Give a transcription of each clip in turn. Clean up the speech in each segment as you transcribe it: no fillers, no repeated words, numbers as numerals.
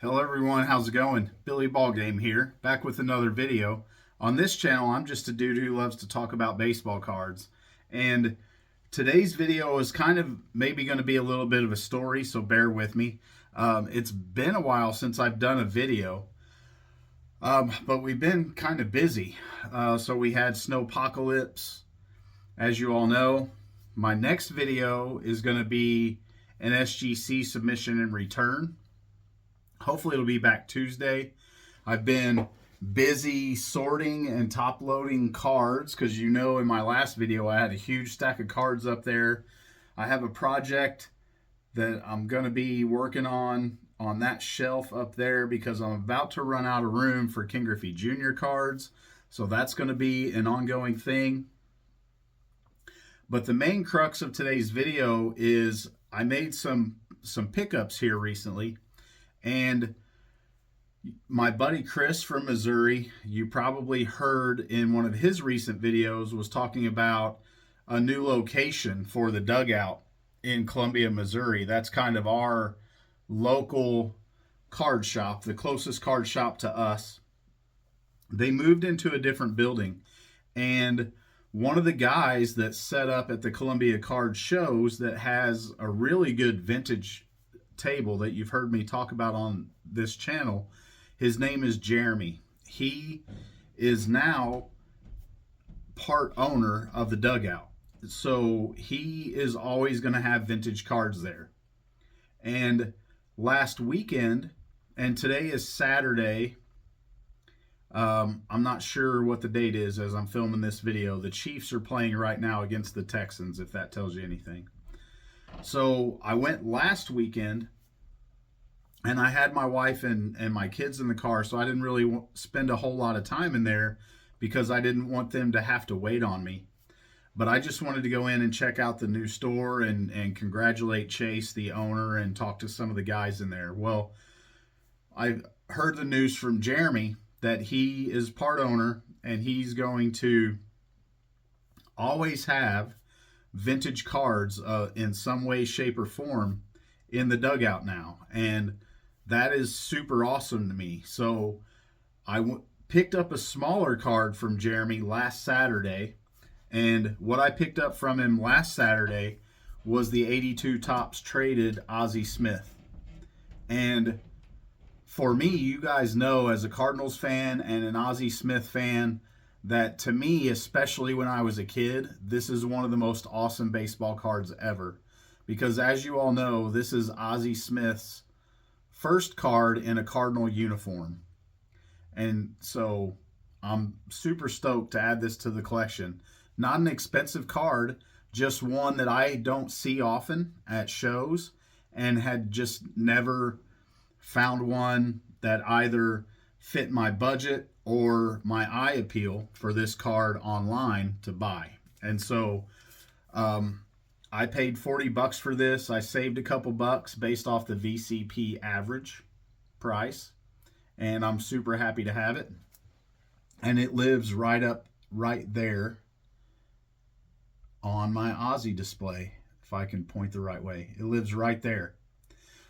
Hello everyone, how's it going? Billy Ballgame here, back with another video. On this channel, I'm just a dude who loves to talk about baseball cards. And today's video is kind of maybe going to be a little bit of a story, so bear with me. It's been a while since I've done a video, but we've been kind of busy. So we had Snowpocalypse, as you all know. My next video is going to be an SGC submission and return. Hopefully it'll be back Tuesday. I've been busy sorting and top loading cards because you know in my last video I had a huge stack of cards up there. I have a project that I'm going to be working on that shelf up there because I'm about to run out of room for King Griffey Jr. cards. So that's going to be an ongoing thing. But the main crux of today's video is I made some pickups here recently. And my buddy Chris from Missouri, you probably heard in one of his recent videos, was talking about a new location for the dugout in Columbia, Missouri. That's kind of our local card shop, the closest card shop to us. They moved into a different building, and one of the guys that set up at the Columbia Card shows that has a really good vintage table that you've heard me talk about on this channel. His name is Jeremy. He is now part owner of the dugout. So he is always going to have vintage cards there. And last weekend, and today is Saturday, I'm not sure what the date is as I'm filming this video. The Chiefs are playing right now against the Texans, if that tells you anything. So I went last weekend, and I had my wife and my kids in the car, so I didn't really spend a whole lot of time in there because I didn't want them to have to wait on me. But I just wanted to go in and check out the new store and congratulate Chase, the owner, and talk to some of the guys in there. Well, I heard the news from Jeremy that he is part owner, and he's going to always have vintage cards in some way, shape, or form in the dugout now. And that is super awesome to me. So I picked up a smaller card from Jeremy last Saturday. And what I picked up from him last Saturday was the 82 Topps traded Ozzie Smith. And for me, you guys know as a Cardinals fan and an Ozzie Smith fan, that to me, especially when I was a kid, this is one of the most awesome baseball cards ever. Because as you all know, this is Ozzie Smith's first card in a Cardinal uniform. And so I'm super stoked to add this to the collection. Not an expensive card, just one that I don't see often at shows and had just never found one that either fit my budget or my eye appeal for this card online to buy. And so I paid $40 for this. I saved a couple bucks based off the VCP average price, and I'm super happy to have it. And it lives right there on my Ozzie display, if I can point the right way. It lives right there.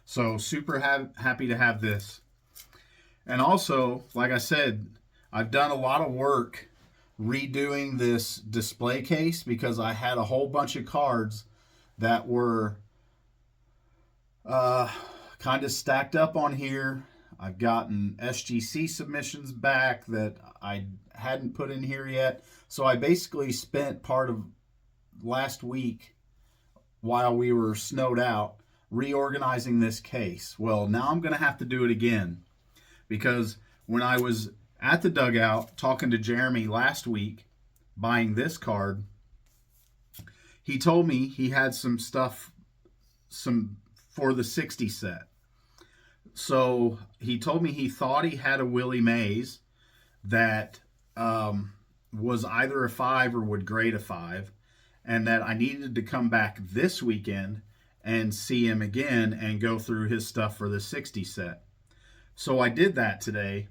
So super happy to have this. And also, like I said, I've done a lot of work redoing this display case because I had a whole bunch of cards that were kind of stacked up on here. I've gotten SGC submissions back that I hadn't put in here yet. So I basically spent part of last week while we were snowed out reorganizing this case. Well, now I'm going to have to do it again because when I was at the dugout talking to Jeremy last week buying this card, he told me he had some stuff for the 60 set. So he told me he thought he had a Willie Mays that was either a 5 or would grade a 5, and that I needed to come back this weekend and see him again and go through his stuff for the 60 set. So I did that today.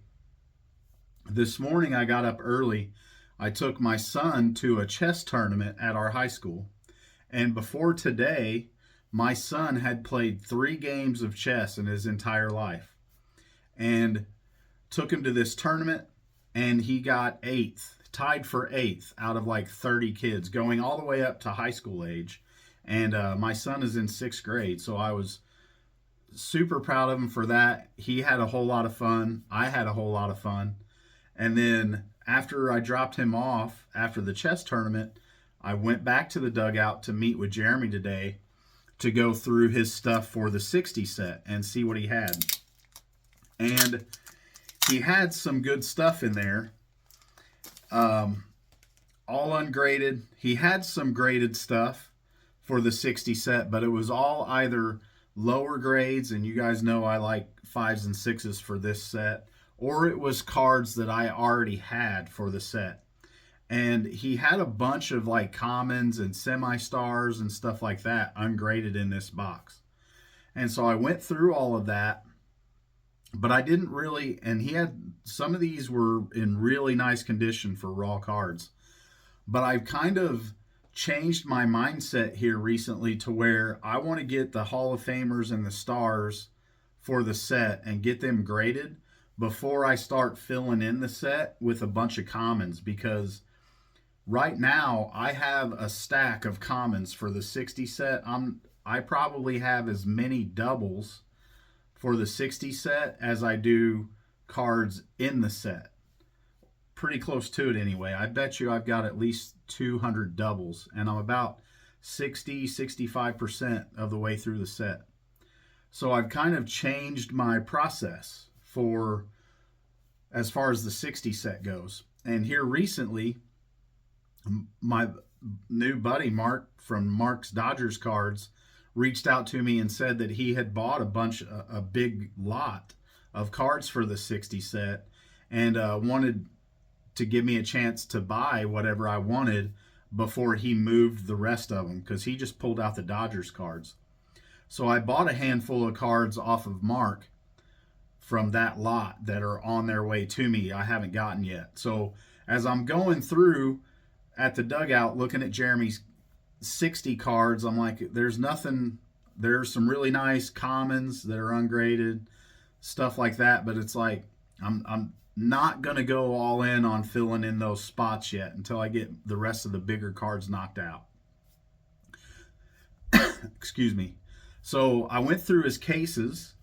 This morning I got up early. I took my son to a chess tournament at our high school. And before today, my son had played 3 games of chess in his entire life. and took him to this tournament, and he got 8th, tied for 8th out of like 30 kids, going all the way up to high school age. And my son is in 6th grade, so I was super proud of him for that. He had a whole lot of fun. I had a whole lot of fun. And then after I dropped him off after the chess tournament, I went back to the dugout to meet with Jeremy today to go through his stuff for the 60 set and see what he had. And he had some good stuff in there, all ungraded. He had some graded stuff for the 60 set, but it was all either lower grades, and you guys know I like 5s and 6s for this set, or it was cards that I already had for the set. And he had a bunch of like commons and semi-stars and stuff like that ungraded in this box. And so I went through all of that, but I didn't really, and he had, some of these were in really nice condition for raw cards. But I've kind of changed my mindset here recently to where I want to get the Hall of Famers and the stars for the set and get them graded before I start filling in the set with a bunch of commons, because right now I have a stack of commons for the 60 set. I probably have as many doubles for the 60 set as I do cards in the set. Pretty close to it anyway. I bet you I've got at least 200 doubles, and I'm about 65% of the way through the set. So I've kind of changed my process for as far as the 60 set goes. And here recently, my new buddy Mark from Mark's Dodgers Cards reached out to me and said that he had bought a big lot of cards for the 60 set, and wanted to give me a chance to buy whatever I wanted before he moved the rest of them, because he just pulled out the Dodgers cards. So I bought a handful of cards off of Mark from that lot that are on their way to me. I haven't gotten yet. So as I'm going through at the dugout looking at Jeremy's 60 cards, I'm like, there's nothing, there's some really nice commons that are ungraded, stuff like that, but it's like I'm not gonna go all in on filling in those spots yet until I get the rest of the bigger cards knocked out. Excuse me. So I went through his cases,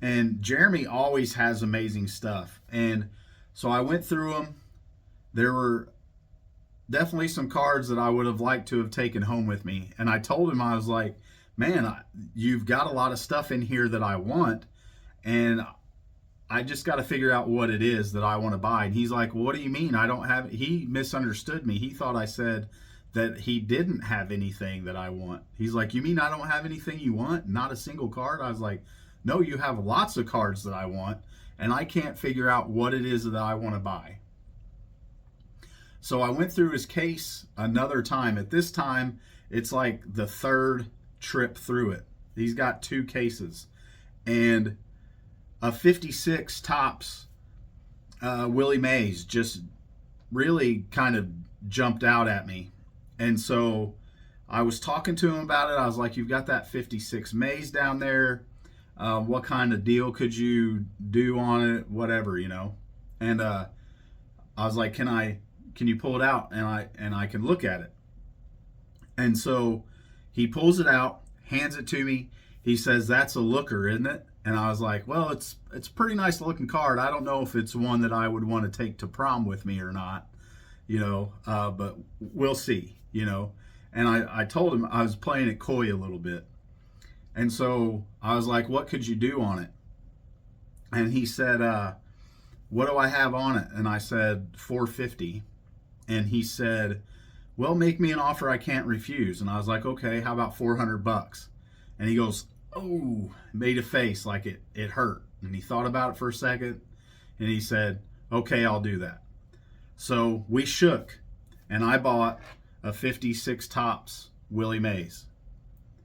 and Jeremy always has amazing stuff, and so I went through them. There were definitely some cards that I would have liked to have taken home with me, and I told him, I was like, man, you've got a lot of stuff in here that I want, and I just got to figure out what it is that I want to buy. And he's like, well, what do you mean? I don't have, he misunderstood me. He thought I said that he didn't have anything that I want. He's like, you mean I don't have anything you want? Not a single card? I was like, no, you have lots of cards that I want, and I can't figure out what it is that I want to buy. So I went through his case another time. At this time, it's like the third trip through it. He's got 2 cases, and a 56 tops Willie Mays just really kind of jumped out at me. And so I was talking to him about it. I was like, you've got that 56 Mays down there. What kind of deal could you do on it? Whatever, you know. And I was like, can you pull it out and I can look at it? And so he pulls it out, hands it to me. He says, that's a looker, isn't it? And I was like, well, it's a pretty nice looking card. I don't know if it's one that I would want to take to prom with me or not, you know, but we'll see, you know. And I told him I was playing it coy a little bit. And so I was like, what could you do on it? And he said, what do I have on it? And I said, $450. And he said, well, make me an offer I can't refuse. And I was like, okay, how about $400? And he goes, oh, made a face like it hurt. And he thought about it for a second, and he said, okay, I'll do that. So we shook, and I bought a 56 tops Willie Mays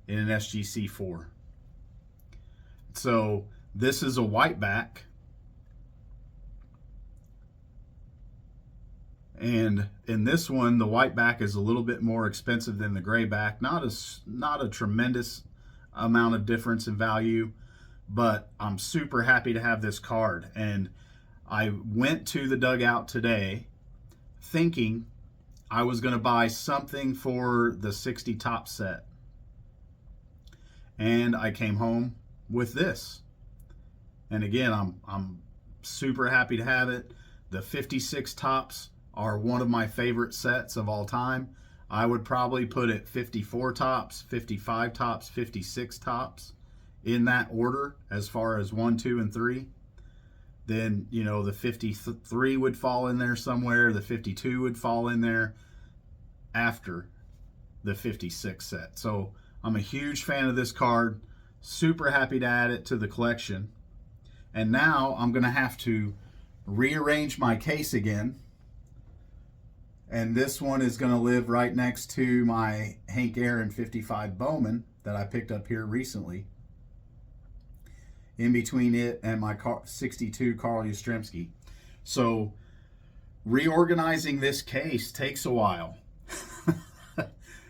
in an SGC4. So this is a white back, and in this one, the white back is a little bit more expensive than the gray back. Not a tremendous amount of difference in value, but I'm super happy to have this card. And I went to the dugout today thinking I was going to buy something for the 60 top set. And I came home with this. And again, I'm super happy to have it. The 56 tops are one of my favorite sets of all time. I would probably put it 54 tops, 55 tops, 56 tops in that order as far as 1, 2, and 3. Then, you know, the 53 would fall in there somewhere. The 52 would fall in there after the 56 set. So I'm a huge fan of this card. Super happy to add it to the collection. And now I'm going to have to rearrange my case again. And this one is going to live right next to my Hank Aaron 55 Bowman that I picked up here recently, in between it and my 62 Carl Yastrzemski. So reorganizing this case takes a while.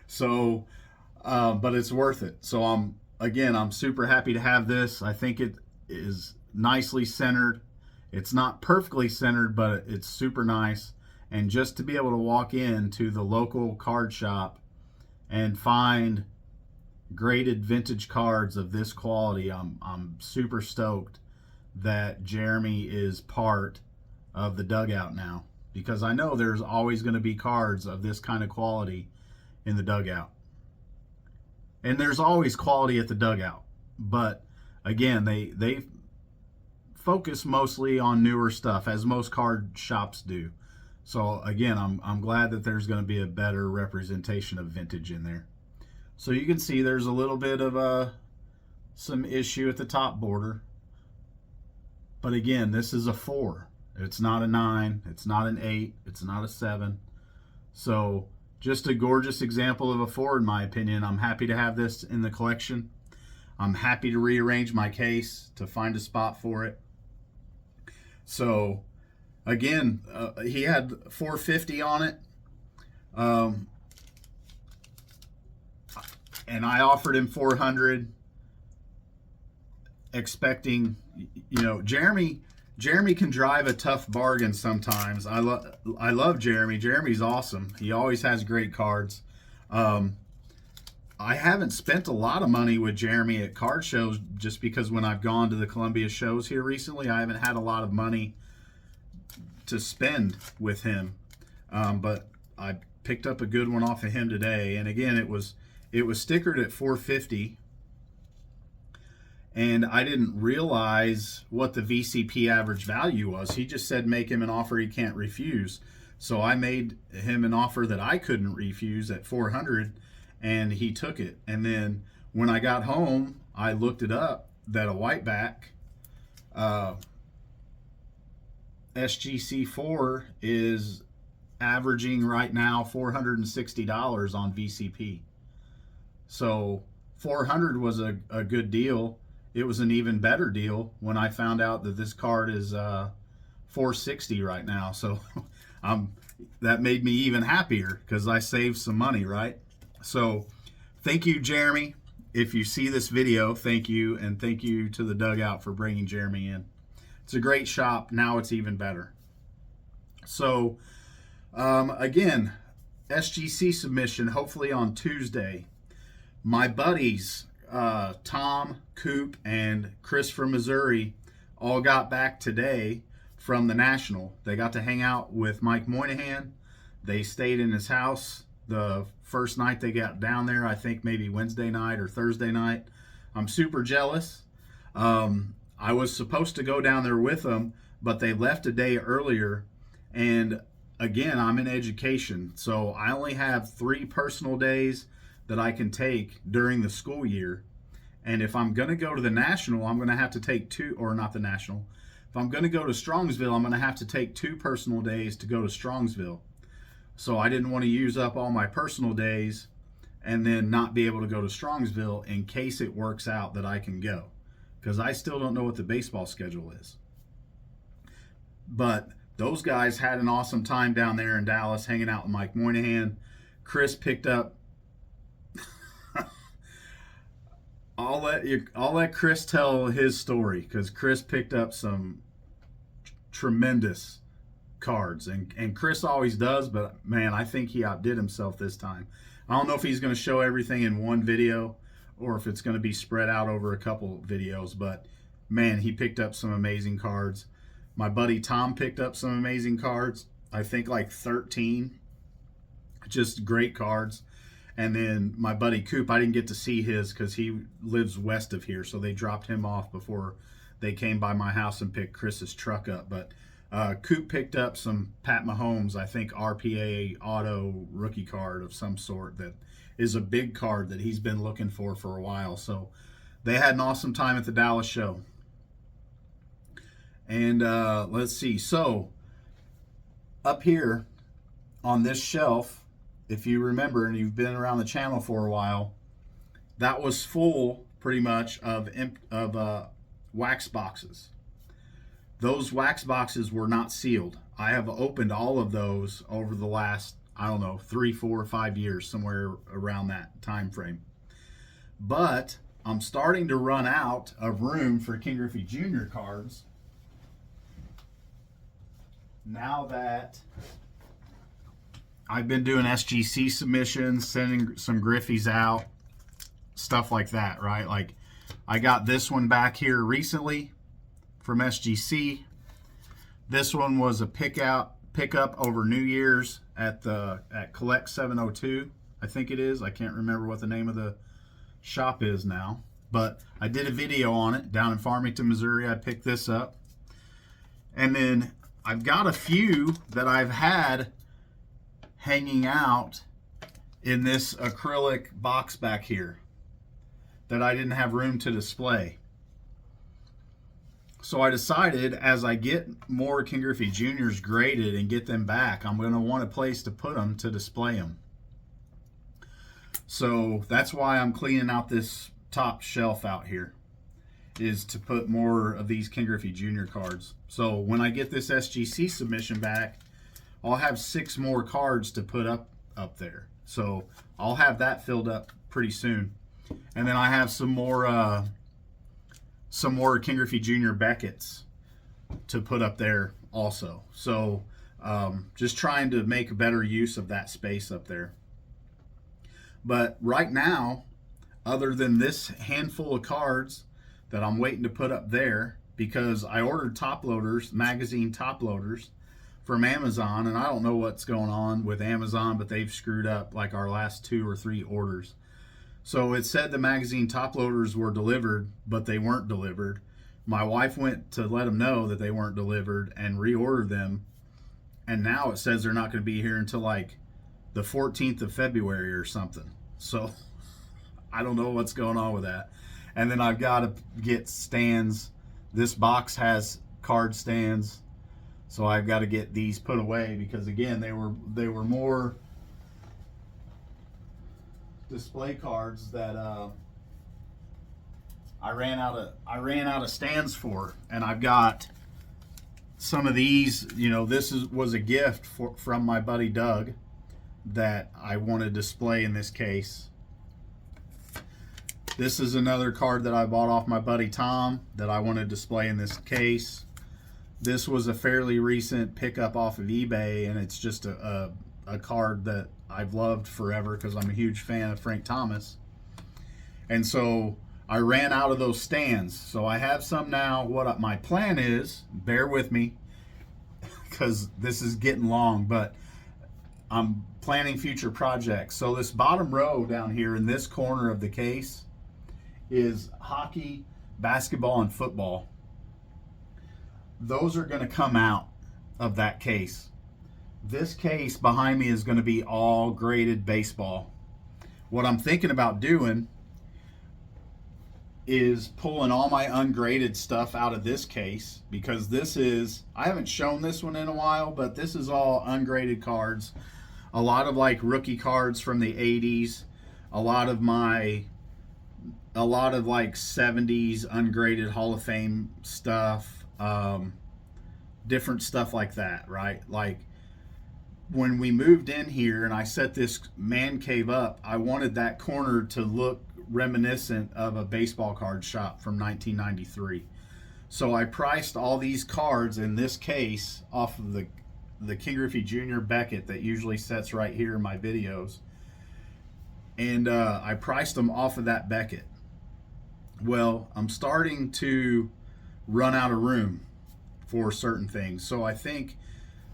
So, but it's worth it. So I'm super happy to have this. I think it is nicely centered. It's not perfectly centered, but it's super nice. And just to be able to walk into the local card shop and find graded vintage cards of this quality, I'm super stoked that Jeremy is part of the dugout now, because I know there's always going to be cards of this kind of quality in the dugout. And there's always quality at the dugout, but again, they focus mostly on newer stuff, as most card shops do. So again, I'm glad that there's going to be a better representation of vintage in there. So you can see there's a little bit of some issue at the top border. But again, this is a 4. It's not a 9. It's not an 8. It's not a 7. So just a gorgeous example of a 4 in my opinion. I'm happy to have this in the collection. I'm happy to rearrange my case to find a spot for it. So again, he had 450 on it. And I offered him 400, expecting, you know, Jeremy can drive a tough bargain sometimes. I love Jeremy. Jeremy's awesome. He always has great cards. I haven't spent a lot of money with Jeremy at card shows, just because when I've gone to the Columbia shows here recently, I haven't had a lot of money to spend with him. But I picked up a good one off of him today. And again, it was stickered at 450, and I didn't realize what the VCP average value was. He just said make him an offer he can't refuse. So I made him an offer that I couldn't refuse at 400, and he took it. And then when I got home, I looked it up that a whiteback SGC4 is averaging right now $460 on VCP. So 400 was a good deal. It was an even better deal when I found out that this card is 460 right now. So that made me even happier, because I saved some money, right? So thank you, Jeremy. If you see this video, thank you, and thank you to the dugout for bringing Jeremy in. It's a great shop. Now it's even better. So again, SGC submission hopefully on Tuesday. My buddies, Tom, Coop, and Chris from Missouri, all got back today from the National. They got to hang out with Mike Moynihan. They stayed in his house the first night they got down there, I think maybe Wednesday night or Thursday night. I'm super jealous. I was supposed to go down there with them, but they left a day earlier. And again, I'm in education, so I only have 3 personal days that I can take during the school year. And if I'm going to go to the National, I'm going to have to take 2, or not the National. If I'm going to go to Strongsville, I'm going to have to take 2 personal days to go to Strongsville. So I didn't want to use up all my personal days and then not be able to go to Strongsville in case it works out that I can go, because I still don't know what the baseball schedule is. But those guys had an awesome time down there in Dallas hanging out with Mike Moynihan. Chris picked up I'll let Chris tell his story, because Chris picked up some tremendous cards, and Chris always does, but man, I think he outdid himself this time. I don't know if he's going to show everything in one video or if it's going to be spread out over a couple videos, but man, he picked up some amazing cards. My buddy Tom picked up some amazing cards. I think like 13. Just great cards. And then my buddy Coop, I didn't get to see his because he lives west of here, so they dropped him off before they came by my house and picked Chris's truck up. But Coop picked up some Pat Mahomes, I think RPA auto rookie card of some sort that is a big card that he's been looking for a while. So they had an awesome time at the Dallas show. And let's see. So up here on this shelf, if you remember and you've been around the channel for a while, that was full pretty much of wax boxes. Those wax boxes were not sealed. I have opened all of those over the last, I don't know, 3, 4, 5 years, somewhere around that time frame. But I'm starting to run out of room for King Griffey Jr. cards now that I've been doing SGC submissions, sending some Griffies out, stuff like that, right? Like, I got this one back here recently from SGC. This one was a pickup over New Year's at Collect 702, I think it is. I can't remember what the name of the shop is now, but I did a video on it down in Farmington, Missouri. I picked this up. And then I've got a few that I've had hanging out in this acrylic box back here that I didn't have room to display. So I decided, as I get more King Griffey Juniors graded and get them back, I'm going to want a place to put them to display them. So that's why I'm cleaning out this top shelf out here, is to put more of these King Griffey Jr. cards. So when I get this SGC submission back, I'll have 6 more cards to put up there. So I'll have that filled up pretty soon. And then I have some more King Griffey Jr. Beckett's to put up there also. So just trying to make a better use of that space up there. But right now, other than this handful of cards that I'm waiting to put up there, because I ordered top loaders, magazine top loaders from Amazon, and I don't know what's going on with Amazon, but they've screwed up like our last 2 or 3 orders. So it said the magazine top loaders were delivered, but they weren't delivered. My wife went to let them know that they weren't delivered and reordered them, and now it says they're not going to be here until like the 14th of February or something. So I don't know what's going on with that. And then I've got to get stands. This box has card stands, so I've got to get these put away, because again, they were more display cards that I ran out of stands for. And I've got some of these. You know, this was a gift from my buddy Doug that I want to display in this case. This is another card that I bought off my buddy Tom that I want to display in this case. This was a fairly recent pickup off of eBay, and it's just a card that I've loved forever because I'm a huge fan of Frank Thomas. And so I ran out of those stands. So I have some now. What my plan is, bear with me because this is getting long, but I'm planning future projects. So this bottom row down here in this corner of the case is hockey, basketball, and football. Those are going to come out of that case. This case behind me is going to be all graded baseball. What I'm thinking about doing is pulling all my ungraded stuff out of this case, because this is, I haven't shown this one in a while, but this is all ungraded cards. A lot of like rookie cards from the 80s, a lot of like 70s ungraded Hall of Fame stuff, different stuff like that, right? Like when we moved in here and I set this man cave up, I wanted that corner to look reminiscent of a baseball card shop from 1993. So I priced all these cards in this case off of the King Griffey Jr. Beckett that usually sits right here in my videos. And I priced them off of that Beckett. Well, I'm starting to run out of room for certain things. So I think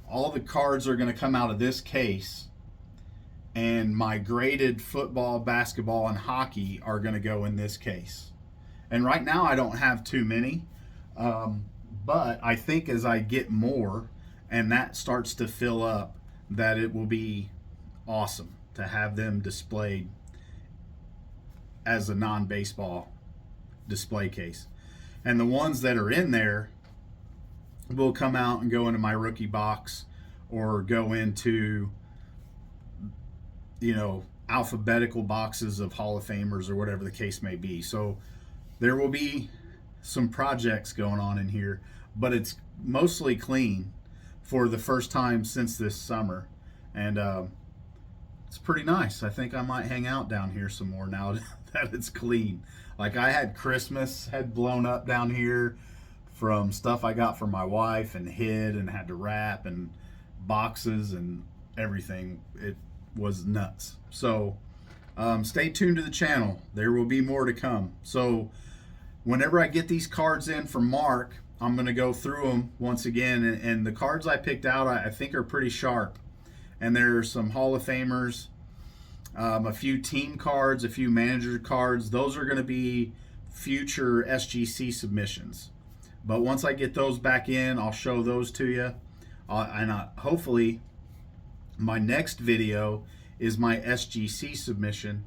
all the cards are going to come out of this case, and my graded football, basketball, and hockey are going to go in this case. And right now I don't have too many, but I think as I get more and that starts to fill up, that it will be awesome to have them displayed as a non-baseball display case. And the ones that are in there will come out and go into my rookie box or go into, you know, alphabetical boxes of Hall of Famers or whatever the case may be. So there will be some projects going on in here, but it's mostly clean for the first time since this summer. And it's pretty nice. I think I might hang out down here some more now that it's clean. Like, I had Christmas had blown up down here from stuff I got from my wife and hid and had to wrap, and boxes and everything. It was nuts. So stay tuned to the channel. There will be more to come. So whenever I get these cards in from Mark, I'm going to go through them once again. And the cards I picked out, I think are pretty sharp. And there are some Hall of Famers, a few team cards, a few manager cards. Those are going to be future SGC submissions. But once I get those back in, I'll show those to you. Hopefully my next video is my SGC submission.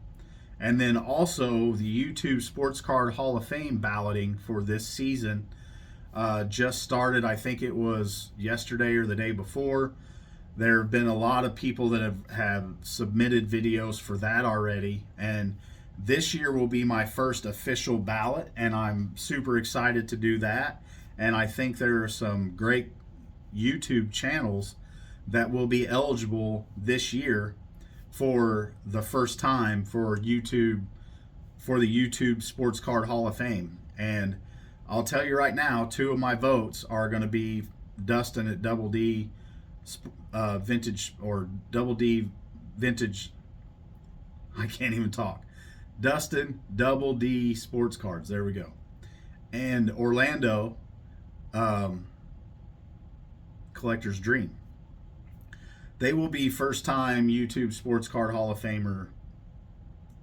And then also the YouTube Sports Card Hall of Fame balloting for this season just started. I think it was yesterday or the day before. There have been a lot of people that have submitted videos for that already. And this year will be my first official ballot, and I'm super excited to do that. And I think there are some great YouTube channels that will be eligible this year for the first time for YouTube, for the YouTube Sports Card Hall of Fame. And I'll tell you right now, 2 of my votes are going to be Dustin at Double D Vintage, or Double D Vintage. I can't even talk. Dustin Double D Sports Cards. There we go. And Orlando Collector's Dream. They will be first time YouTube Sports Card Hall of Famer,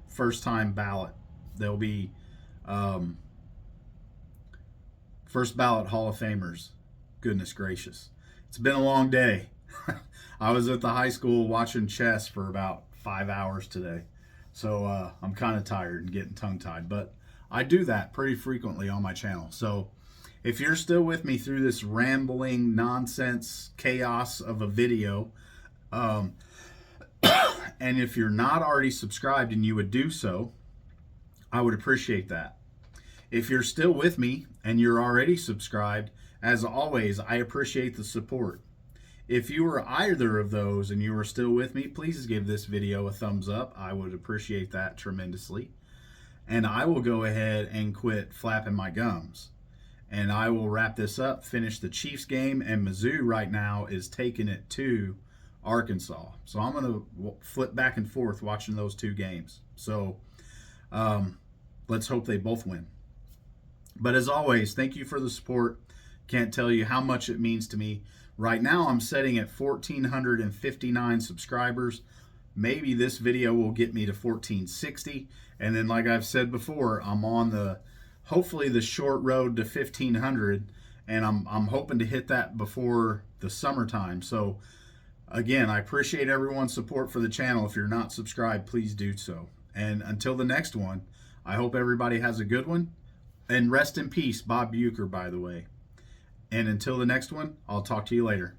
first time ballot. They'll be first ballot Hall of Famers. Goodness gracious. It's been a long day. I was at the high school watching chess for about 5 hours today. So I'm kind of tired and getting tongue-tied. But I do that pretty frequently on my channel. So if you're still with me through this rambling nonsense chaos of a video, and if you're not already subscribed and you would do so, I would appreciate that. If you're still with me and you're already subscribed, as always, I appreciate the support. If you are either of those and you are still with me, please give this video a thumbs up. I would appreciate that tremendously. And I will go ahead and quit flapping my gums. And I will wrap this up, finish the Chiefs game, and Mizzou right now is taking it to Arkansas. So I'm going to flip back and forth watching those 2 games. So let's hope they both win. But as always, thank you for the support. Can't tell you how much it means to me. Right now I'm setting at 1,459 subscribers. Maybe this video will get me to 1,460. And then, like I've said before, I'm on hopefully the short road to 1,500. And I'm hoping to hit that before the summertime. So again, I appreciate everyone's support for the channel. If you're not subscribed, please do so. And until the next one, I hope everybody has a good one. And rest in peace, Bob Bucher, by the way. And until the next one, I'll talk to you later.